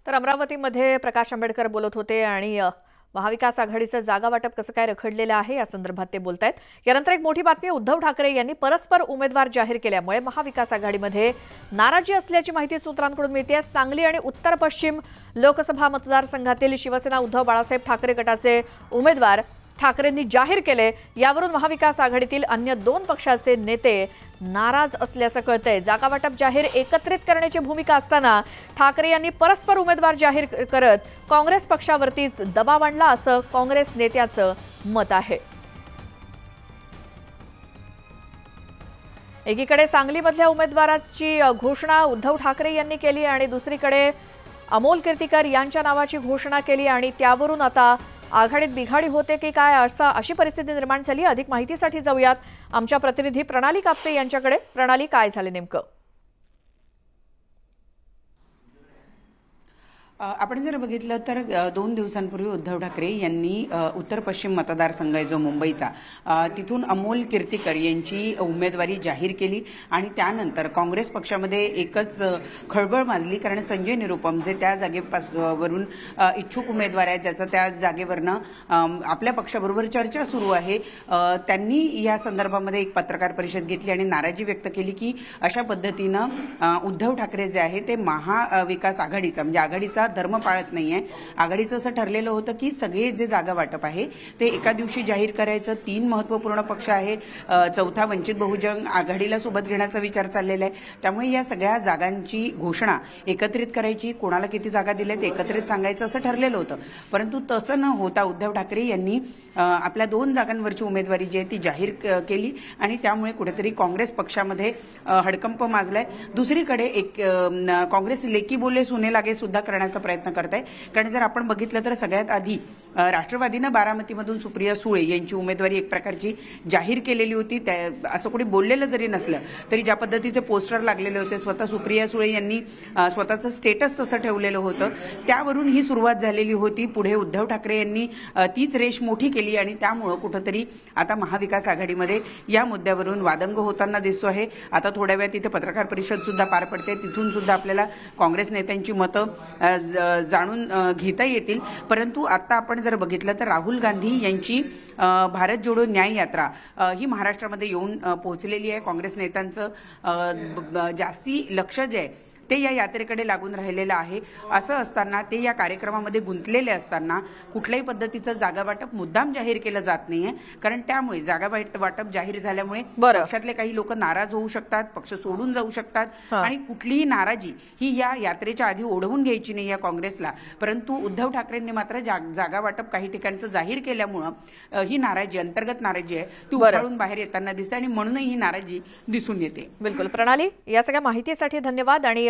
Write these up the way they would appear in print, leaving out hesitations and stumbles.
तर अमरावतीमध्ये प्रकाश आंबेडकर बोलत होते आणि महाविकास आघाडीचं जागा वाटप कसं काय रखडलेलं आहे या संदर्भात ते बोलतायत। यानंतर एक मोठी बातमी, उद्धव ठाकरे यांनी परस्पर उमेदवार जाहीर केल्यामुळे महाविकास आघाडीमध्ये नाराजी असल्याची माहिती सूत्रांकडून मिळते। सांगली आणि उत्तर पश्चिम लोकसभा मतदारसंघातील शिवसेना उद्धव बाळासाहेब ठाकरे गटाचे उमेदवार ठाकरेंनी जाहीर केले। यावरून महाविकास आघाडीतील अन्य दोन पक्षाचे नेते नाराज असल्याचं कळतंय। जागा वाटप जाहीर एकत्रित करण्याची भूमिका असताना ठाकरे यांनी परस्पर उमेदवार जाहीर करत काँग्रेस पक्षावरतीच दबाव आणला असं काँग्रेस नेत्याचं मत आहे। एकीकडे सांगलीमधल्या उमेदवाराची घोषणा उद्धव ठाकरे यांनी केली आणि दुसरीकडे अमोल कीर्तीकर यांच्या नावाची घोषणा केली आणि त्यावरून आता आघाडीत बिघाडी होते की काय अशी परिस्थिती निर्माण झाली। अधिक माहितीसाठी जाऊयात आमच्या प्रतिनिधी प्रणाली कापसे यांच्याकडे। प्रणाली, काय झाले नेमकं? आपण जर बघितलं तर 2 दिवसांपूर्वी उद्धव ठाकरे यांनी उत्तर पश्चिम मतदारसंघ आहे जो मुंबईचा, तिथून अमोल कीर्तीकर यांची उमेदवारी जाहीर केली आणि त्यानंतर काँग्रेस पक्षामध्ये एकच खळबळ माजली, कारण संजय निरुपम जे त्या जागेवरून इच्छुक उमेदवार आहेत, त्याचा त्या जागेवरनं आपल्या पक्षाबरोबर चर्चा सुरू आहे, त्यांनी या संदर्भामध्ये एक पत्रकार परिषद घेतली आणि नाराजी व्यक्त केली की अशा पद्धतीनं उद्धव ठाकरे जे आहे ते महाविकास आघाडीचा म्हणजे आघाडीचा धर्म पाळत नाहीये। आघाडीचं असं ठरलेलं होतं की सगळे जे जागा वाटप आहे ते एका दिवशी जाहीर करायचं। 3 महत्त्वपूर्ण पक्ष आहे, चौथा वंचित बहुजन आघाडीला सोबत घेण्याचा विचार चाललेला आहे। त्यामुळे या सगळ्या जागांची घोषणा एकत्रित करायची, कोणाला किती जागा दिल्यात एकत्रित सांगायचं असं ठरलेलं होतं। परंतु तसं न होता उद्धव ठाकरे यांनी आपल्या 2 जागांवरची उमेदवारी जी आहे ती जाहीर केली आणि त्यामुळे कुठेतरी काँग्रेस पक्षामध्ये हडकंप माजलाय। दुसरीकडे एक काँग्रेस लेकी बोले सुने लागे सुद्धा करण्याचा प्रयत्न करत आहे, कारण जर आपण बघितलं तर सगळ्यात आधी राष्ट्रवादीनं बारामतीमधून सुप्रिया सुळे यांची उमेदवारी एक प्रकारची जाहीर केलेली होती। असं कोणी बोललेलं जरी नसलं तरी ज्या पद्धतीचे पोस्टर लागलेले होते, स्वतः सुप्रिया सुळे यांनी स्वतःचं स्टेटस तसं ठेवलेलं होतं, त्यावरून ही सुरुवात झालेली होती। पुढे उद्धव ठाकरे यांनी तीच रेष मोठी केली आणि त्यामुळे कुठेतरी आता महाविकास आघाडीमध्ये या मुद्द्यावरून वादंग होताना दिसतो आहे। आता थोड्या वेळात तिथे पत्रकार परिषद सुद्धा पार पडते, तिथून सुद्धा आपल्याला काँग्रेस नेत्यांची मतं जाणून घेता येतील। परंतु आता आपण जर बघितलं तर राहुल गांधी यांची भारत जोडो न्याय यात्रा ही महाराष्ट्रामध्ये येऊन पोहोचलेली आहे। काँग्रेस नेत्यांचं जास्ती लक्ष जे आहे ते या यात्रेकडे लागून राहिलेलं आहे। असं असताना ते या कार्यक्रमामध्ये गुंतलेले असताना कुठल्याही पद्धतीचं जागा वाटप मुद्दाम जाहीर केलं जात नाहीये, कारण त्यामुळे जागा वाटप जाहीर झाल्यामुळे पक्षातले काही लोक नाराज होऊ शकतात, पक्ष सोडून जाऊ शकतात आणि कुठलीही नाराजी ही या यात्रेच्या आधी ओढवून घ्यायची नाही या काँग्रेसला। परंतु उद्धव ठाकरेंनी मात्र जागा वाटप काही ठिकाणचं जाहीर केल्यामुळे ही नाराजी, अंतर्गत नाराजी आहे ती उफाळून बाहेर येताना दिसते आणि म्हणूनही ही नाराजी दिसून येते। बिलकुल प्रणाली, या सगळ्या माहितीसाठी धन्यवाद। आणि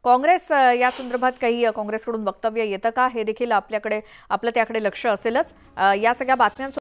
काँग्रेस या संदर्भात काही काँग्रेसकडून वक्तव्य येतं का हे देखील आपलं त्याकडे लक्ष असेलच। या सगळ्या बातम्यांसोबत